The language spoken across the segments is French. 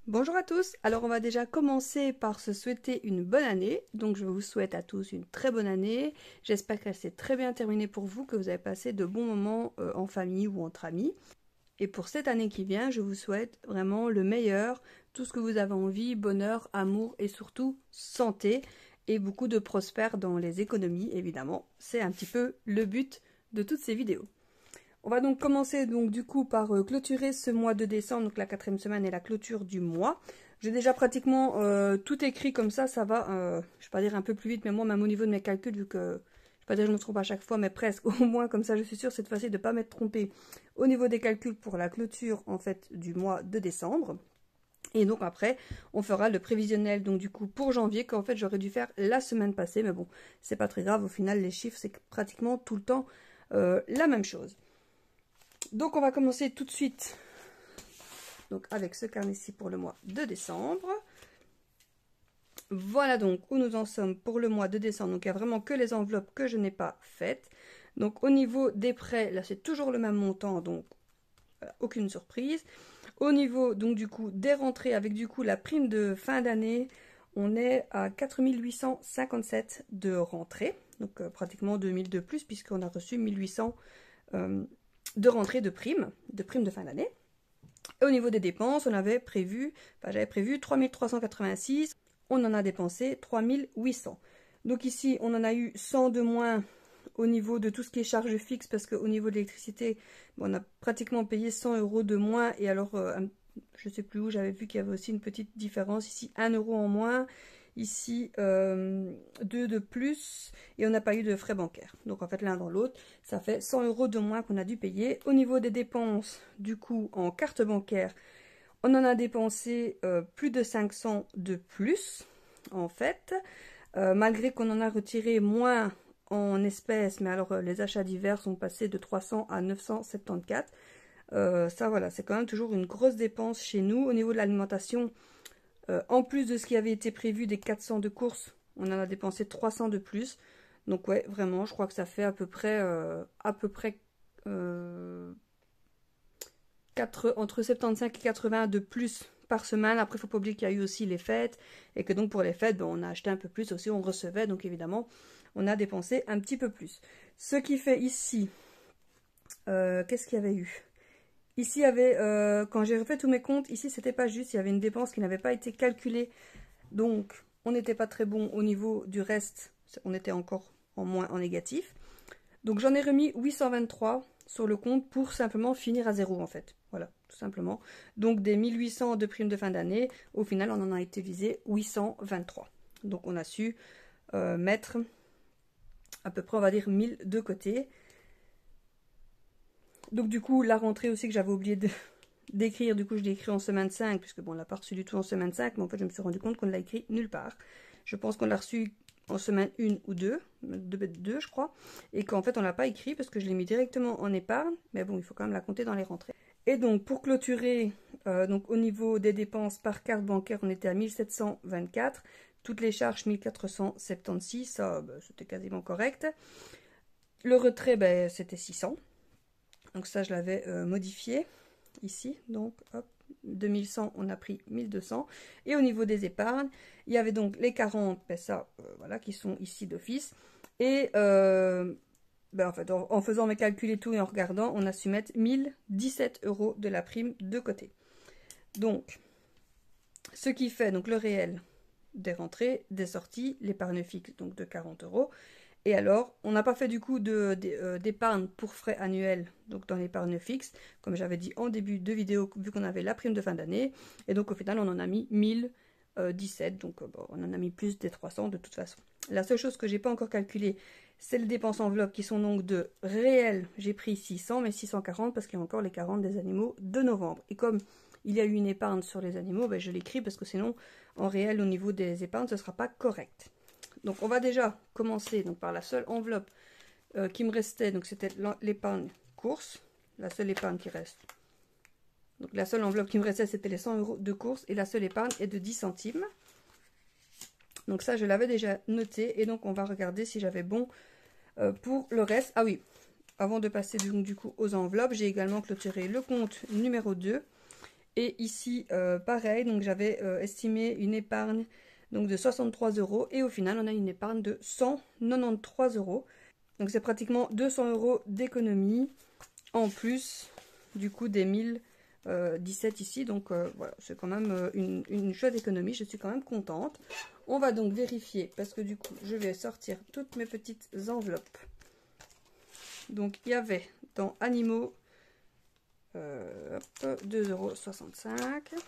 Bonjour à tous, alors on va déjà commencer par se souhaiter une bonne année, donc je vous souhaite à tous une très bonne année, j'espère qu'elle s'est très bien terminée pour vous, que vous avez passé de bons moments en famille ou entre amis, et pour cette année qui vient, je vous souhaite vraiment le meilleur, tout ce que vous avez envie, bonheur, amour et surtout santé, et beaucoup de prospères dans les économies évidemment, c'est un petit peu le but de toutes ces vidéos. On va donc commencer du coup par clôturer ce mois de décembre, donc la 4e semaine et la clôture du mois. J'ai déjà pratiquement tout écrit comme ça va, je ne vais pas dire un peu plus vite, mais moi même au niveau de mes calculs, vu que, je ne vais pas dire que je me trompe à chaque fois, mais presque, au moins comme ça je suis sûre cette fois-ci de ne pas m'être trompée au niveau des calculs pour la clôture en fait du mois de décembre. Et donc après, on fera le prévisionnel donc du coup pour janvier, qu'en fait j'aurais dû faire la semaine passée, mais bon, c'est pas très grave, au final les chiffres c'est pratiquement tout le temps la même chose. Donc on va commencer tout de suite donc avec ce carnet-ci pour le mois de décembre. Voilà donc où nous en sommes pour le mois de décembre. Donc il n'y a vraiment que les enveloppes que je n'ai pas faites. Donc au niveau des prêts, là c'est toujours le même montant, donc voilà, aucune surprise. Au niveau donc du coup des rentrées avec du coup la prime de fin d'année, on est à 4857 de rentrées. Donc pratiquement 2000 de plus puisqu'on a reçu 1800 de rentrée de prime de fin d'année. Et au niveau des dépenses, on avait prévu, j'avais prévu 3386, on en a dépensé 3800. Donc ici, on en a eu 100 de moins au niveau de tout ce qui est charges fixes, parce qu'au niveau de l'électricité, on a pratiquement payé 100 € de moins, et alors, je ne sais plus où, j'avais vu qu'il y avait aussi une petite différence, ici 1 € en moins, ici 2 de plus, et on n'a pas eu de frais bancaires. Donc en fait l'un dans l'autre, ça fait 100 € de moins qu'on a dû payer. Au niveau des dépenses, du coup en carte bancaire, on en a dépensé plus de 500 de plus, en fait, malgré qu'on en a retiré moins en espèces, mais alors les achats divers sont passés de 300 à 974. Ça voilà, c'est quand même toujours une grosse dépense chez nous. Au niveau de l'alimentation, en plus de ce qui avait été prévu des 400 de course, on en a dépensé 300 de plus. Donc ouais, vraiment, je crois que ça fait à peu près entre 75 et 80 de plus par semaine. Après, il ne faut pas oublier qu'il y a eu aussi les fêtes et que donc pour les fêtes, on a acheté un peu plus aussi, on recevait. Donc évidemment, on a dépensé un petit peu plus. Ce qui fait ici, qu'est-ce qu'il y avait eu? Ici, il y avait, quand j'ai refait tous mes comptes, ici, c'était pas juste, il y avait une dépense qui n'avait pas été calculée. Donc, on n'était pas très bon au niveau du reste, on était encore en moins en négatif. Donc, j'en ai remis 823 sur le compte pour simplement finir à zéro, en fait. Voilà, tout simplement. Donc, des 1800 de primes de fin d'année, au final, on en a été visé 823. Donc, on a su mettre à peu près, on va dire, 1000 de côté. Donc du coup, la rentrée aussi que j'avais oublié d'écrire, du coup je l'ai écrit en semaine 5, puisque bon, on l'a pas reçu du tout en semaine 5, mais en fait je me suis rendu compte qu'on ne l'a écrit nulle part. Je pense qu'on l'a reçu en semaine 1 ou 2, 2 je crois, et qu'en fait on l'a pas écrit parce que je l'ai mis directement en épargne, mais bon, il faut quand même la compter dans les rentrées. Et donc pour clôturer, donc au niveau des dépenses par carte bancaire, on était à 1724, toutes les charges 1476, ça c'était quasiment correct. Le retrait, c'était 600. Donc ça, je l'avais modifié ici. Donc, hop, 2100, on a pris 1200. Et au niveau des épargnes, il y avait donc les 40, ça, voilà, qui sont ici d'office. Et en fait, en faisant mes calculs et tout et en regardant, on a su mettre 1017 € de la prime de côté. Donc, ce qui fait donc le réel des rentrées, des sorties, l'épargne fixe donc de 40 €. Et alors, on n'a pas fait du coup d'épargne pour frais annuels, donc dans l'épargne fixe, comme j'avais dit en début de vidéo, vu qu'on avait la prime de fin d'année. Et donc au final, on en a mis 1017, donc on en a mis plus des 300 de toute façon. La seule chose que j'ai pas encore calculée, c'est les dépenses enveloppes qui sont donc de réel. J'ai pris 600, mais 640 parce qu'il y a encore les 40 des animaux de novembre. Et comme il y a eu une épargne sur les animaux, je l'écris parce que sinon, en réel, au niveau des épargnes, ce ne sera pas correct. Donc on va déjà commencer donc, par la seule enveloppe qui me restait, donc c'était l'épargne course, la seule épargne qui reste. Donc la seule enveloppe qui me restait c'était les 100 € de course et la seule épargne est de 10 centimes. Donc ça je l'avais déjà noté et donc on va regarder si j'avais bon pour le reste. Ah oui, avant de passer du coup aux enveloppes, j'ai également clôturé le compte numéro 2 Et ici, pareil, donc j'avais estimé une épargne donc de 63 € et au final, on a une épargne de 193 €. Donc c'est pratiquement 200 € d'économie en plus du coup des 1017 ici. Donc voilà, c'est quand même une chouette économie, je suis quand même contente. On va donc vérifier parce que du coup, je vais sortir toutes mes petites enveloppes. Donc il y avait dans animaux 2,65 €.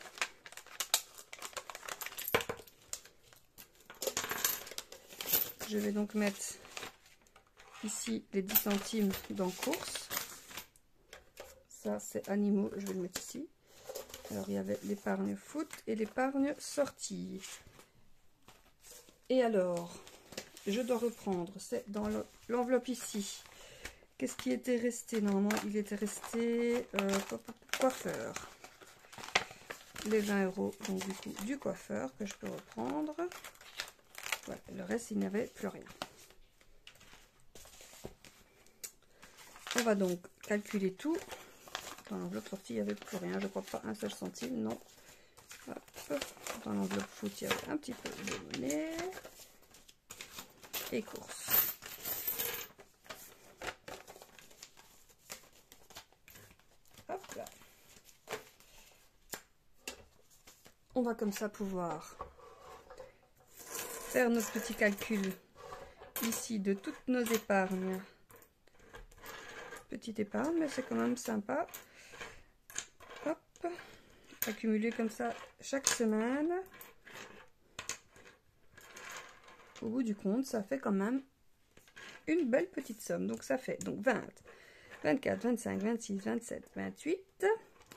Je vais donc mettre ici les 10 centimes dans course. Ça c'est animaux, je vais le mettre ici. Alors il y avait l'épargne foot et l'épargne sortie. Et alors, je dois reprendre, c'est dans l'enveloppe ici. Qu'est-ce qui était resté? Normalement, il était resté coiffeur. Les 20 € donc du coup du coiffeur que je peux reprendre. Voilà, le reste, il n'y avait plus rien. On va donc calculer tout. Dans l'enveloppe sortie, il n'y avait plus rien. Je crois pas un seul centime, non. Hop. Dans l'enveloppe foot, il y avait un petit peu de monnaie. Et course. Hop là. On va comme ça pouvoir faire nos petits calculs ici de toutes nos épargnes. Petite épargne, mais c'est quand même sympa. Hop, accumuler comme ça chaque semaine. Au bout du compte, ça fait quand même une belle petite somme. Donc ça fait donc 20, 24, 25, 26, 27, 28,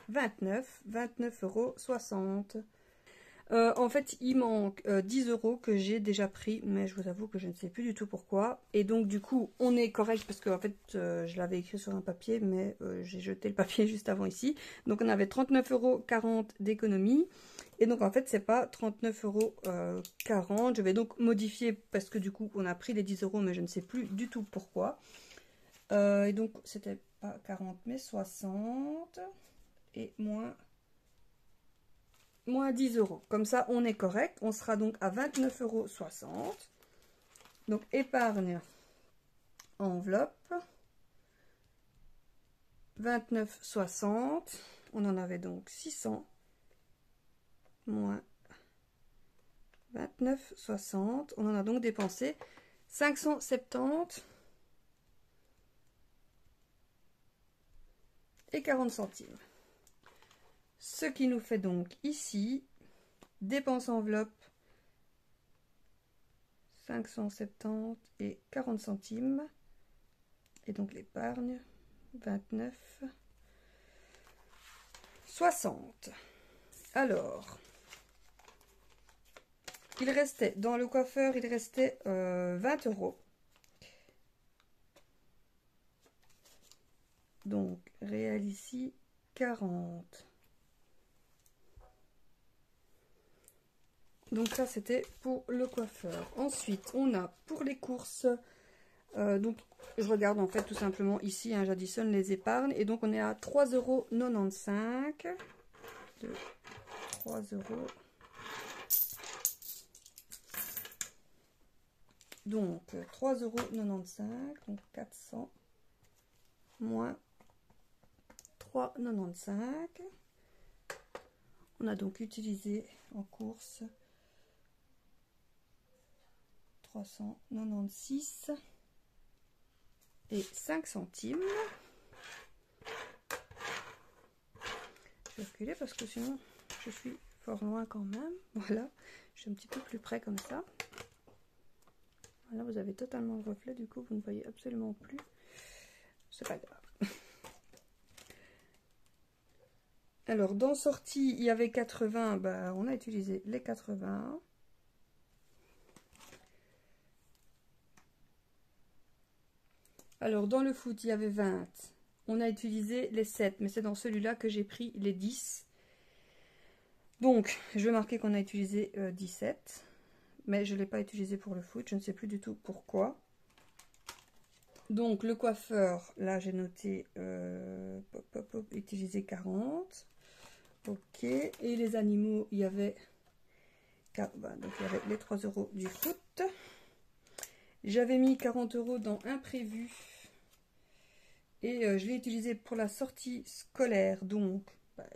29, 29,60 €. En fait, il manque 10 € que j'ai déjà pris, mais je vous avoue que je ne sais plus du tout pourquoi. Et donc, du coup, on est correct parce que en fait, je l'avais écrit sur un papier, mais j'ai jeté le papier juste avant ici. Donc, on avait 39,40 € d'économie. Et donc, en fait, c'est pas 39,40 €. Je vais donc modifier parce que du coup, on a pris les 10 €, mais je ne sais plus du tout pourquoi. Et donc, c'était pas 40, mais 60. Et moins 10 €. Comme ça, on est correct. On sera donc à 29,60 €. Donc, épargne enveloppe. 29,60 €. On en avait donc 600. Moins 29,60 €. On en a donc dépensé 570 et 40 centimes. Ce qui nous fait donc ici, dépense enveloppe 570 et 40 centimes. Et donc l'épargne 29,60 €. Alors, il restait, dans le coiffeur, il restait 20 €. Donc, réel ici, 40. Donc ça, c'était pour le coiffeur. Ensuite, on a pour les courses, donc je regarde en fait tout simplement ici, hein, j'additionne les épargnes. Et donc, on est à 3,95 €. 3 €. Donc, 3,95 €, donc 400 moins 3,95 €. On a donc utilisé en course 396 et 5 centimes. Je vais reculer parce que sinon je suis fort loin quand même. Voilà, je suis un petit peu plus près comme ça. Là, vous avez totalement le reflet, du coup, vous ne voyez absolument plus. C'est pas grave. Alors, dans sortie, il y avait 80. Bah, on a utilisé les 80. Alors, dans le foot, il y avait 20. On a utilisé les 7, mais c'est dans celui-là que j'ai pris les 10. Donc, je vais marquer qu'on a utilisé 17. Mais je ne l'ai pas utilisé pour le foot, je ne sais plus du tout pourquoi. Donc le coiffeur, là j'ai noté utiliser 40. Ok, et les animaux, il y avait, donc il y avait les 3 € du foot. J'avais mis 40 € dans imprévu. Et je l'ai utilisé pour la sortie scolaire, donc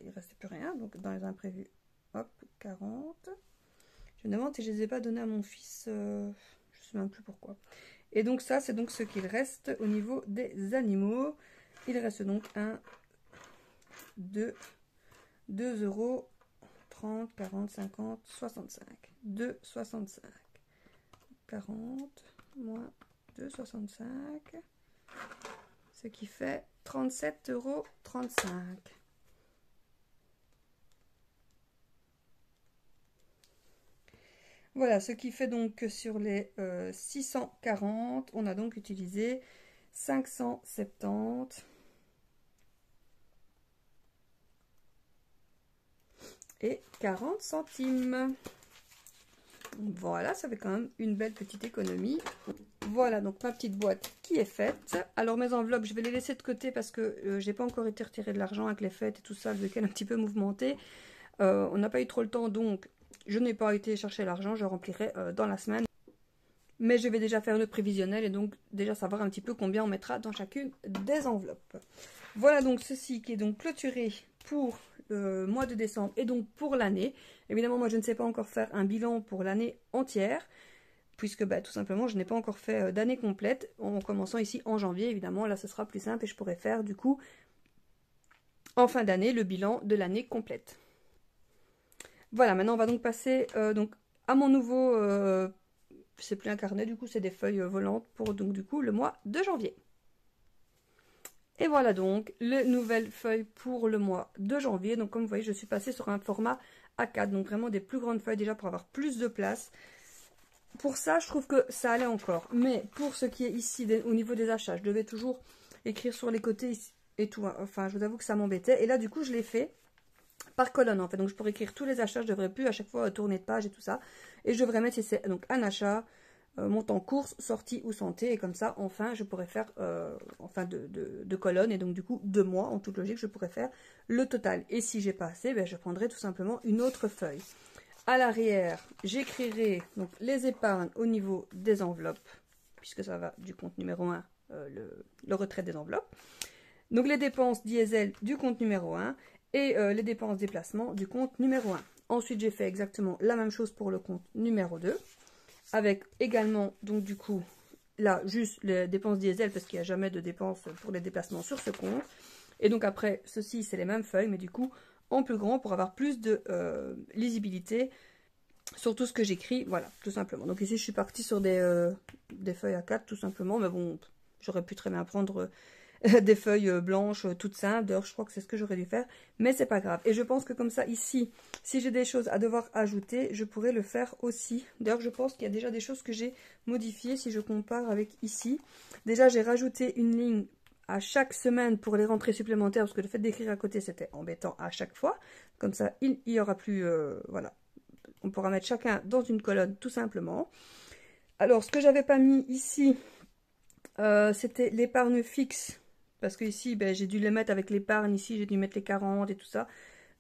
il ne restait plus rien. Donc dans les imprévus, hop, 40. Je me demande si je ne les ai pas donnés à mon fils, je ne sais même plus pourquoi. Et donc ça, c'est donc ce qu'il reste au niveau des animaux. Il reste donc 1, 2, 2 €, 30, 40, 50, 65. 2,65. 40 moins 2,65. Ce qui fait 37,35 €. Voilà, ce qui fait donc que sur les 640, on a donc utilisé 570 et 40 centimes. Voilà, ça fait quand même une belle petite économie. Voilà donc ma petite boîte qui est faite. Alors mes enveloppes, je vais les laisser de côté parce que j'ai pas encore été retiré de l'argent avec les fêtes et tout ça, le week-end un petit peu mouvementé. On n'a pas eu trop le temps, donc je n'ai pas été chercher l'argent, je remplirai dans la semaine. Mais je vais déjà faire le prévisionnel et donc déjà savoir un petit peu combien on mettra dans chacune des enveloppes. Voilà donc ceci qui est donc clôturé pour le mois de décembre et donc pour l'année. Évidemment, moi je ne sais pas encore faire un bilan pour l'année entière, puisque tout simplement je n'ai pas encore fait d'année complète, en commençant ici en janvier. Évidemment, là ce sera plus simple et je pourrai faire du coup en fin d'année le bilan de l'année complète. Voilà, maintenant on va donc passer donc à mon nouveau, c'est plus un carnet, du coup c'est des feuilles volantes pour donc du coup le mois de janvier. Et voilà donc les nouvelles feuilles pour le mois de janvier. Donc comme vous voyez, je suis passée sur un format A4, donc vraiment des plus grandes feuilles déjà pour avoir plus de place. Pour ça, je trouve que ça allait encore. Mais pour ce qui est ici, au niveau des achats, je devais toujours écrire sur les côtés et tout. Enfin, je vous avoue que ça m'embêtait. Et là, du coup, je l'ai fait par colonne, en fait. Donc, je pourrais écrire tous les achats. Je ne devrais plus à chaque fois tourner de page et tout ça. Et je devrais mettre, si c'est donc un achat, montant course, sortie ou santé. Et comme ça, enfin, je pourrais faire, enfin, de colonnes. Et donc, du coup, 2 mois, en toute logique, je pourrais faire le total. Et si j'ai pas assez, je prendrai tout simplement une autre feuille. À l'arrière, j'écrirai donc les épargnes au niveau des enveloppes, puisque ça va du compte numéro 1, le retrait des enveloppes. Donc les dépenses diesel du compte numéro 1 et les dépenses déplacement du compte numéro 1. Ensuite, j'ai fait exactement la même chose pour le compte numéro 2, avec également, donc du coup, là, juste les dépenses diesel, parce qu'il n'y a jamais de dépenses pour les déplacements sur ce compte. Et donc après, ceci, c'est les mêmes feuilles, mais du coup, en plus grand pour avoir plus de lisibilité sur tout ce que j'écris, voilà, tout simplement. Donc ici, je suis partie sur des feuilles A4, tout simplement, mais bon, j'aurais pu très bien prendre des feuilles blanches toutes simples. D'ailleurs, je crois que c'est ce que j'aurais dû faire, mais c'est pas grave. Et je pense que comme ça, ici, si j'ai des choses à devoir ajouter, je pourrais le faire aussi. D'ailleurs, je pense qu'il y a déjà des choses que j'ai modifiées si je compare avec ici. Déjà, j'ai rajouté une ligne à chaque semaine pour les rentrées supplémentaires, parce que le fait d'écrire à côté, c'était embêtant à chaque fois. Comme ça, il n'y aura plus, voilà, on pourra mettre chacun dans une colonne, tout simplement. Alors, ce que j'avais pas mis ici, c'était l'épargne fixe, parce que ici, j'ai dû les mettre avec l'épargne, ici, j'ai dû mettre les 40 et tout ça.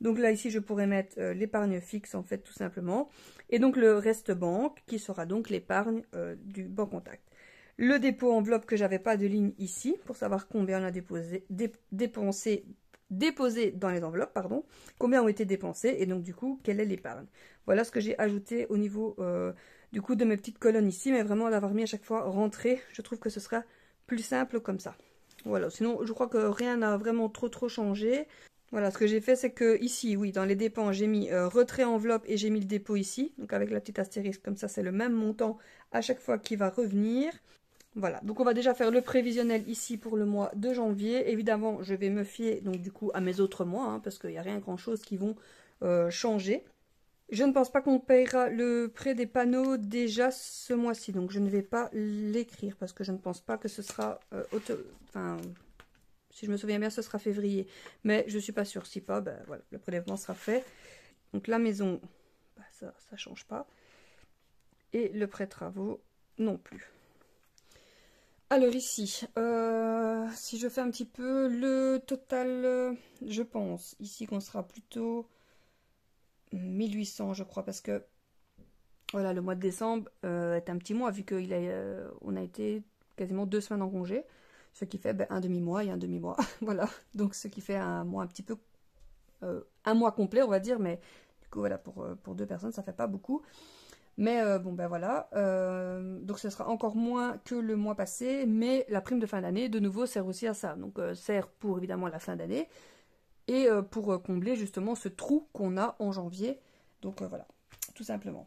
Donc là, ici, je pourrais mettre l'épargne fixe, en fait, tout simplement. Et donc, le reste banque, qui sera donc l'épargne du banc contact. Le dépôt enveloppe que j'avais pas de ligne ici, pour savoir combien on a déposé dans les enveloppes, pardon, combien ont été dépensés, et donc du coup, quelle est l'épargne. Voilà ce que j'ai ajouté au niveau du coup de mes petites colonnes ici, mais vraiment d'avoir mis à chaque fois rentrée, je trouve que ce sera plus simple comme ça. Voilà, sinon je crois que rien n'a vraiment trop changé. Voilà, ce que j'ai fait, c'est que ici, oui, dans les dépenses, j'ai mis retrait enveloppe et j'ai mis le dépôt ici. Donc avec la petite astérisque, comme ça, c'est le même montant à chaque fois qui va revenir. Voilà, donc on va déjà faire le prévisionnel ici pour le mois de janvier. Évidemment, je vais me fier donc du coup à mes autres mois, hein, parce qu'il n'y a rien grand chose qui vont changer. Je ne pense pas qu'on paiera le prêt des panneaux déjà ce mois-ci, donc je ne vais pas l'écrire parce que je ne pense pas que ce sera enfin, si je me souviens bien, ce sera février, mais je suis pas sûre. Si pas, voilà, le prélèvement sera fait. Donc la maison, ça change pas, et le prêt travaux non plus. Alors ici, si je fais un petit peu le total, je pense ici qu'on sera plutôt 1800 je crois, parce que voilà, le mois de décembre est un petit mois, vu qu'on a été quasiment 2 semaines en congé, ce qui fait un demi-mois et un demi-mois, voilà, donc ce qui fait un mois un petit peu, un mois complet on va dire, mais du coup voilà, pour 2 personnes ça fait pas beaucoup. Mais bon ben voilà, donc ce sera encore moins que le mois passé, mais la prime de fin d'année de nouveau sert aussi à ça, donc sert pour évidemment la fin d'année, et pour combler justement ce trou qu'on a en janvier, donc voilà, tout simplement.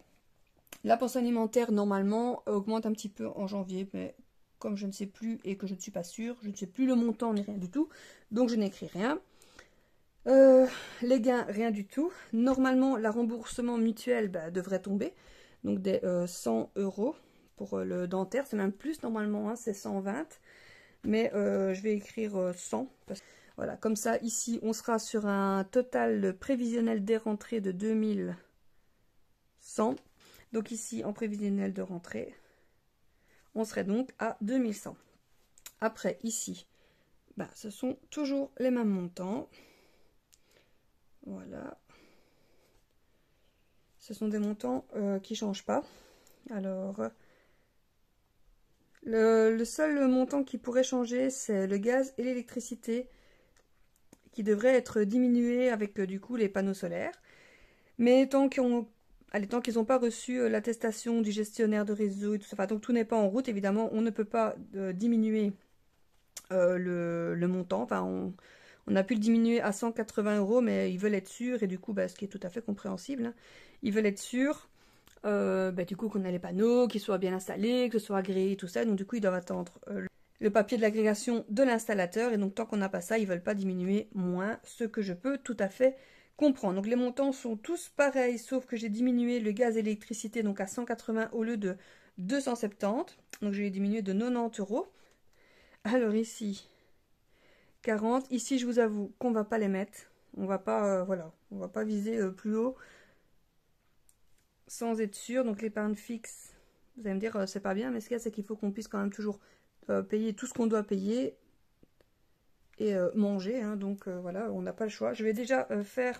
La pension alimentaire normalement augmente un petit peu en janvier, mais comme je ne sais plus et que je ne suis pas sûre, je ne sais plus le montant ni rien du tout, donc je n'écris rien. Les gains, rien du tout. Normalement, le remboursement mutuel devrait tomber, donc des 100 € pour le dentaire, c'est même plus normalement, hein, c'est 120, mais je vais écrire 100. Voilà, comme ça, ici, on sera sur un total prévisionnel des rentrées de 2100. Donc ici, en prévisionnel de rentrée, on serait donc à 2100. Après, ici, ce sont toujours les mêmes montants. Voilà. Ce sont des montants qui ne changent pas. Alors, le seul montant qui pourrait changer, c'est le gaz et l'électricité, qui devraient être diminués avec du coup les panneaux solaires. Mais tant qu'ils n'ont pas reçu l'attestation du gestionnaire de réseau et tout ça, enfin, donc tout n'est pas en route, évidemment, on ne peut pas diminuer le montant. Enfin, on a pu le diminuer à 180 €, mais ils veulent être sûrs, et du coup, ce qui est tout à fait compréhensible, hein, ils veulent être sûrs du coup qu'on a les panneaux, qu'ils soient bien installés, que ce soit agréé, tout ça. Donc du coup, ils doivent attendre le papier de l'agrégation de l'installateur, et donc tant qu'on n'a pas ça, ils ne veulent pas diminuer moins, ce que je peux tout à fait comprendre. Donc les montants sont tous pareils, sauf que j'ai diminué le gaz et l'électricité donc à 180 au lieu de 270. Donc je l'ai diminué de 90 €. Alors ici, 40. Ici, je vous avoue qu'on va pas les mettre. On va pas, voilà, on va pas viser plus haut sans être sûr. Donc l'épargne fixe, vous allez me dire, c'est pas bien, mais ce qu'il y a, c'est qu'il faut qu'on puisse quand même toujours payer tout ce qu'on doit payer et manger, hein. Donc voilà, on n'a pas le choix. Je vais déjà faire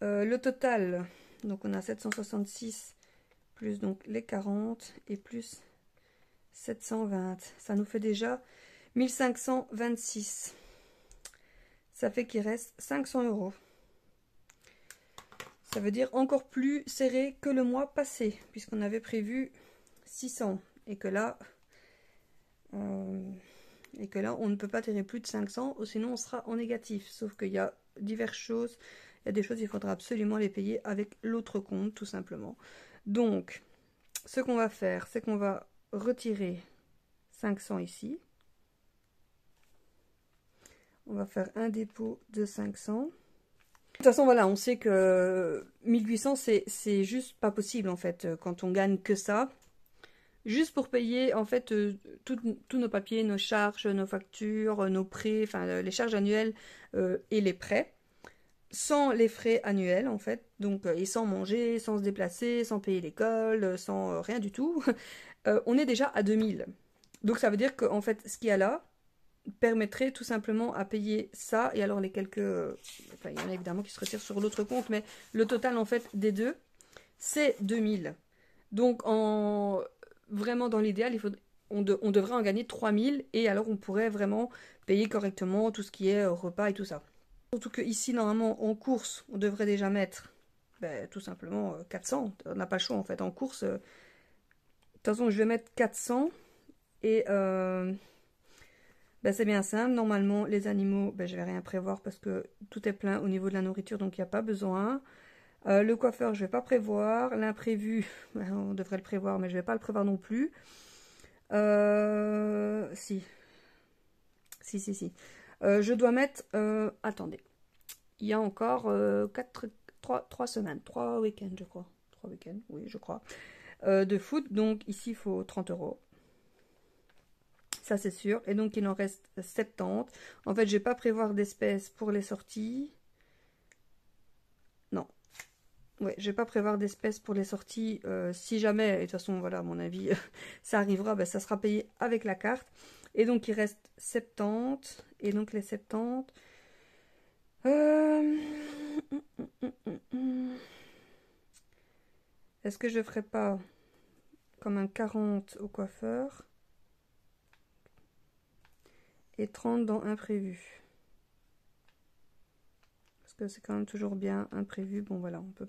le total. Donc on a 766 plus donc les 40 et plus 720. Ça nous fait déjà 1526. Ça fait qu'il reste 500 €. Ça veut dire encore plus serré que le mois passé, puisqu'on avait prévu 600. Et que là, on ne peut pas tirer plus de 500, ou sinon on sera en négatif. Sauf qu'il y a diverses choses. Il y a des choses, il faudra absolument les payer avec l'autre compte, tout simplement. Donc, ce qu'on va faire, c'est qu'on va retirer 500 ici. On va faire un dépôt de 500. De toute façon, voilà, on sait que 1800, c'est juste pas possible, en fait, quand on gagne que ça. Juste pour payer, en fait, tous nos papiers, nos charges, nos factures, nos prêts, enfin, les charges annuelles et les prêts, sans les frais annuels, en fait, donc, et sans manger, sans se déplacer, sans payer l'école, sans rien du tout, on est déjà à 2000. Donc, ça veut dire qu'en fait, ce qu'il y a là permettrait tout simplement à payer ça, et alors les quelques, enfin il y en a évidemment qui se retirent sur l'autre compte, mais le total en fait des deux c'est 2000. Donc vraiment dans l'idéal on devrait en gagner 3000, et alors on pourrait vraiment payer correctement tout ce qui est repas et tout ça. Surtout que ici normalement en course on devrait déjà mettre tout simplement 400, on n'a pas le choix en fait en course. De toute façon je vais mettre 400, et c'est bien simple, normalement les animaux, je vais rien prévoir parce que tout est plein au niveau de la nourriture, donc il n'y a pas besoin. Le coiffeur, je vais pas prévoir. L'imprévu, on devrait le prévoir, mais je vais pas le prévoir non plus. Si. Je dois mettre, attendez, il y a encore 3 semaines, 3 week-ends je crois. 3 week-ends, oui je crois, de foot, donc ici il faut 30 €. Ça c'est sûr, et donc il en reste 70. En fait je vais pas prévoir d'espèces pour les sorties. Non. Ouais, je vais pas prévoir d'espèces pour les sorties. Si jamais, et de toute façon voilà à mon avis ça arrivera, ça sera payé avec la carte. Et donc il reste 70. Et donc les 70. Est-ce que je ferai pas comme un 40 au coiffeur et 30 dans imprévu? Parce que c'est quand même toujours bien imprévu. Bon voilà, on peut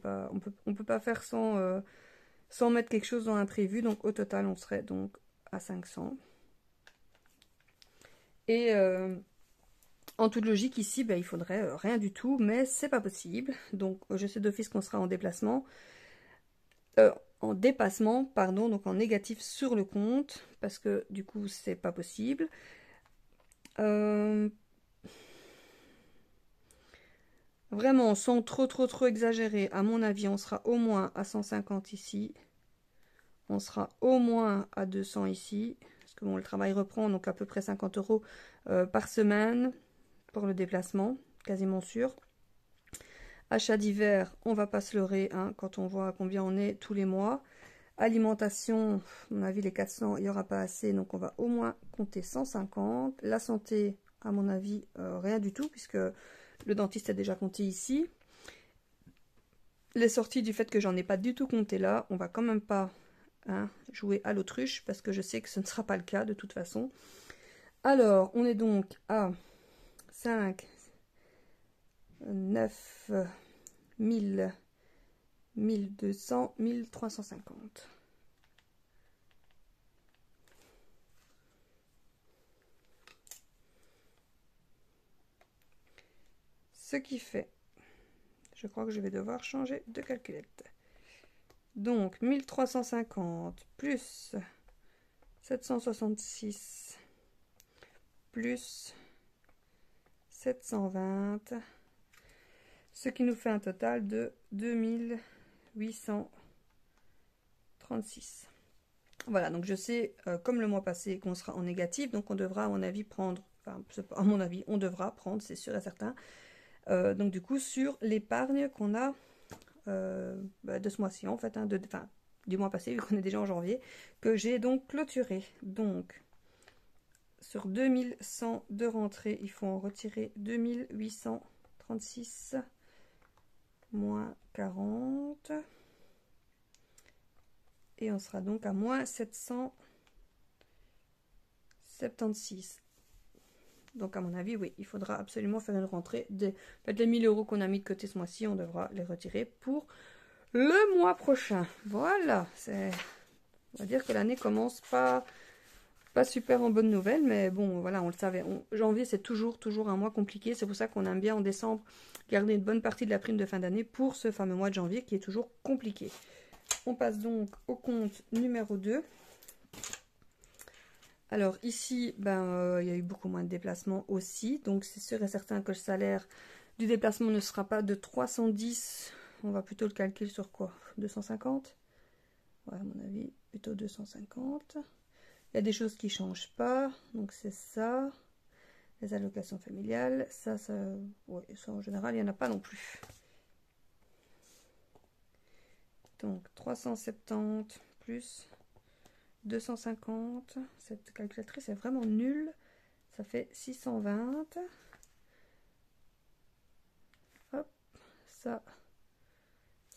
pas faire sans mettre quelque chose dans imprévu. Donc au total, on serait donc à 500. Et en toute logique, ici, ben, il faudrait rien du tout, mais c'est pas possible. Donc je sais d'office qu'on sera en déplacement. En dépassement, pardon, donc en négatif sur le compte, parce que du coup, c'est pas possible. Vraiment, sans trop exagérer, à mon avis, on sera au moins à 150 ici. On sera au moins à 200 ici. Parce que bon, le travail reprend, donc à peu près 50 € par semaine pour le déplacement, quasiment sûr. Achat d'hiver, on va pas se leurrer, hein, quand on voit combien on est tous les mois. Alimentation, à mon avis, les 400, il n'y aura pas assez, donc on va au moins compter 150. La santé, à mon avis, rien du tout, puisque le dentiste a déjà compté ici. Les sorties, du fait que j'en ai pas du tout compté là, on va quand même pas jouer à l'autruche, parce que je sais que ce ne sera pas le cas de toute façon. Alors, on est donc à 5, 9, 1000, 1200, 1350. Ce qui fait, je crois que je vais devoir changer de calculette. Donc 1350 plus 766 plus 720, ce qui nous fait un total de 2836. Voilà, donc je sais, comme le mois passé, qu'on sera en négatif, donc on devra à mon avis prendre, enfin à mon avis, on devra prendre, c'est sûr et certain, donc du coup sur l'épargne qu'on a de ce mois-ci en fait, du mois passé, vu qu'on est déjà en janvier, que j'ai donc clôturé. Donc sur 2100 de rentrée, il faut en retirer 2836 moins 40. Et on sera donc à moins 776. Donc à mon avis, oui, il faudra absolument faire une rentrée. Les 1000 € qu'on a mis de côté ce mois-ci, on devra les retirer pour le mois prochain. Voilà, on va dire que l'année commence pas super en bonne nouvelle, mais bon, voilà, on le savait. Janvier, c'est toujours un mois compliqué. C'est pour ça qu'on aime bien en décembre garder une bonne partie de la prime de fin d'année pour ce fameux mois de janvier qui est toujours compliqué. On passe donc au compte numéro 2. Alors ici, il y a eu beaucoup moins de déplacements aussi. Donc c'est sûr et certain que le salaire du déplacement ne sera pas de 310. On va plutôt le calculer sur quoi? 250? Ouais, à mon avis, plutôt 250. Il y a des choses qui ne changent pas. Donc c'est ça. Les allocations familiales. Ouais, ça en général, il n'y en a pas non plus. Donc 370 plus 250. Cette calculatrice est vraiment nulle. Ça fait 620. Hop, ça,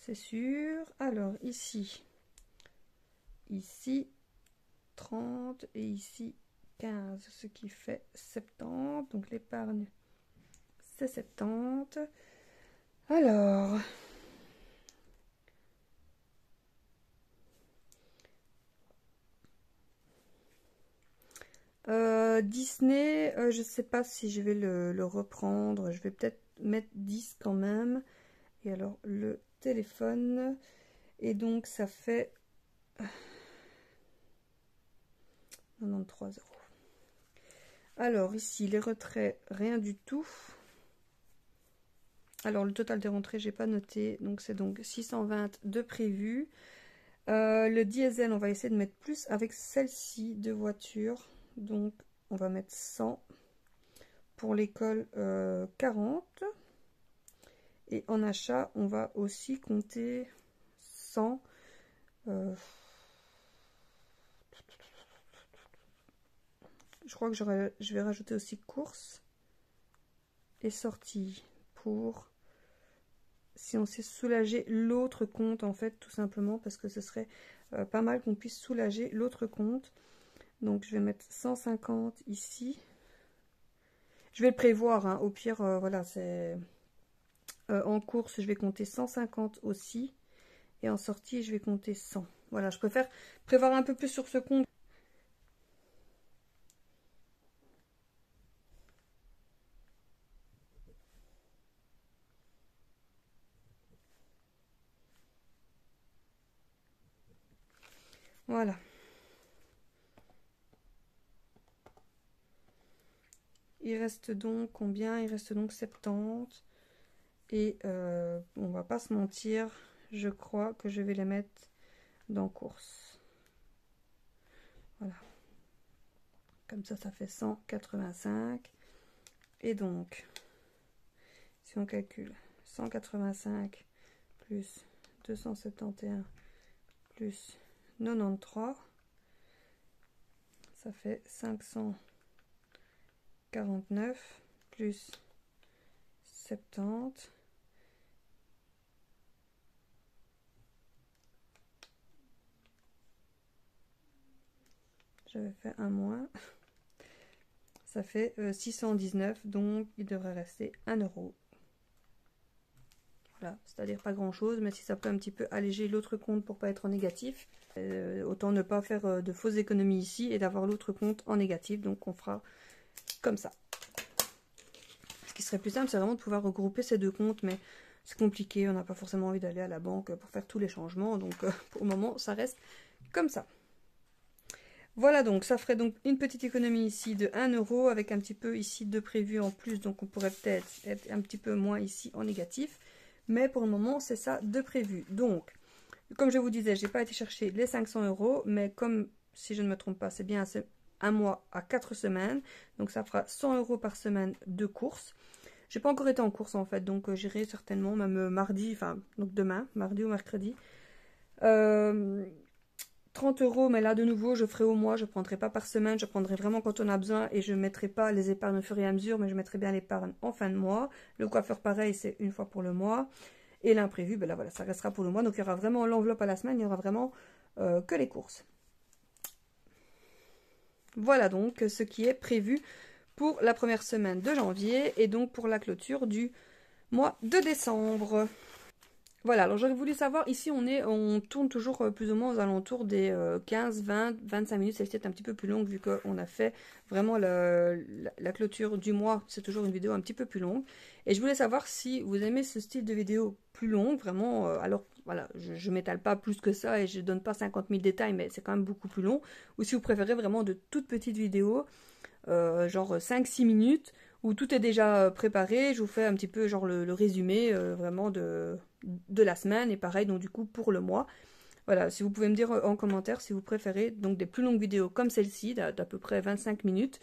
c'est sûr. Alors ici 30 et ici 15, ce qui fait 70. Donc l'épargne, c'est 70. Alors, Disney, je sais pas si je vais le reprendre. Je vais peut-être mettre 10 quand même. Et alors le téléphone. Et donc ça fait 93 €. Alors ici, les retraits, rien du tout. Alors le total des rentrées, j'ai pas noté. Donc c'est donc 620 de prévu. Le diesel, on va essayer de mettre plus avec celle-ci de voiture. Donc on va mettre 100. Pour l'école, 40. Et en achat, on va aussi compter 100. Je crois que je vais rajouter aussi courses et sorties pour si on sait soulager l'autre compte, en fait, tout simplement, parce que ce serait pas mal qu'on puisse soulager l'autre compte. Donc, je vais mettre 150 ici. Je vais le prévoir, hein. Au pire, voilà, c'est... en course, je vais compter 150 aussi. Et en sortie, je vais compter 100. Voilà, je préfère prévoir un peu plus sur ce compte. Voilà. Il reste donc combien? Il reste donc 70. Et on va pas se mentir, je crois que je vais les mettre dans course. Voilà. Comme ça fait 185. Et donc, si on calcule 185 plus 271 plus 93, ça fait 549 plus 70. J'avais fait un moins. Ça fait 619, donc il devrait rester 1 euro. Voilà, c'est-à-dire pas grand-chose, mais si ça peut un petit peu alléger l'autre compte pour pas être en négatif, autant ne pas faire de fausses économies ici et d'avoir l'autre compte en négatif. Donc on fera comme ça. Ce qui serait plus simple, c'est vraiment de pouvoir regrouper ces deux comptes, mais c'est compliqué, on n'a pas forcément envie d'aller à la banque pour faire tous les changements, donc pour le moment, ça reste comme ça. Voilà, donc ça ferait donc une petite économie ici de 1 euro avec un petit peu ici de prévu en plus, donc on pourrait peut-être être un petit peu moins ici en négatif, mais pour le moment c'est ça de prévu. Donc, comme je vous disais, j'ai pas été chercher les 500 euros, mais comme, si je ne me trompe pas, c'est bien un mois à 4 semaines, donc ça fera 100 euros par semaine de course. J'ai pas encore été en course en fait, donc j'irai certainement même mardi, enfin donc demain, mardi ou mercredi. 30 euros, mais là de nouveau je ferai au mois, je ne prendrai pas par semaine, je prendrai vraiment quand on a besoin et je ne mettrai pas les épargnes au fur et à mesure, mais je mettrai bien l'épargne en fin de mois. Le coiffeur pareil, c'est une fois pour le mois. Et l'imprévu, ben là voilà, ça restera pour le mois. Donc il y aura vraiment l'enveloppe à la semaine, il n'y aura vraiment que les courses. Voilà donc ce qui est prévu pour la première semaine de janvier et donc pour la clôture du mois de décembre. Voilà, alors j'aurais voulu savoir, ici on tourne toujours plus ou moins aux alentours des 15, 20, 25 minutes, celle-ci est un petit peu plus longue vu qu'on a fait vraiment la clôture du mois, c'est toujours une vidéo un petit peu plus longue. Et je voulais savoir si vous aimez ce style de vidéo plus long, vraiment, alors voilà, je m'étale pas plus que ça et je donne pas 50 000 détails, mais c'est quand même beaucoup plus long. Ou si vous préférez vraiment de toutes petites vidéos, genre 5-6 minutes, où tout est déjà préparé, je vous fais un petit peu genre le résumé vraiment de la semaine et pareil donc du coup pour le mois. Voilà, si vous pouvez me dire en commentaire si vous préférez donc des plus longues vidéos comme celle-ci d'à peu près 25 minutes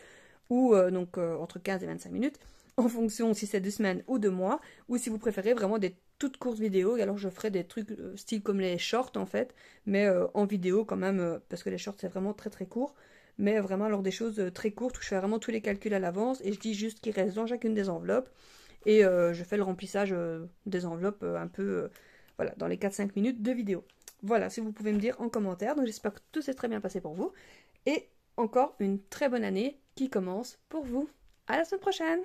ou donc entre 15 et 25 minutes en fonction si c'est 2 semaines ou 2 mois, ou si vous préférez vraiment des toutes courtes vidéos, et alors je ferai des trucs style comme les shorts en fait, mais en vidéo quand même parce que les shorts c'est vraiment très très court. Mais vraiment alors des choses très courtes où je fais vraiment tous les calculs à l'avance et je dis juste qu'il reste dans chacune des enveloppes et je fais le remplissage des enveloppes un peu voilà, dans les 4-5 minutes de vidéo. Voilà, si vous pouvez me dire en commentaire. Donc j'espère que tout s'est très bien passé pour vous et encore une très bonne année qui commence pour vous. À la semaine prochaine!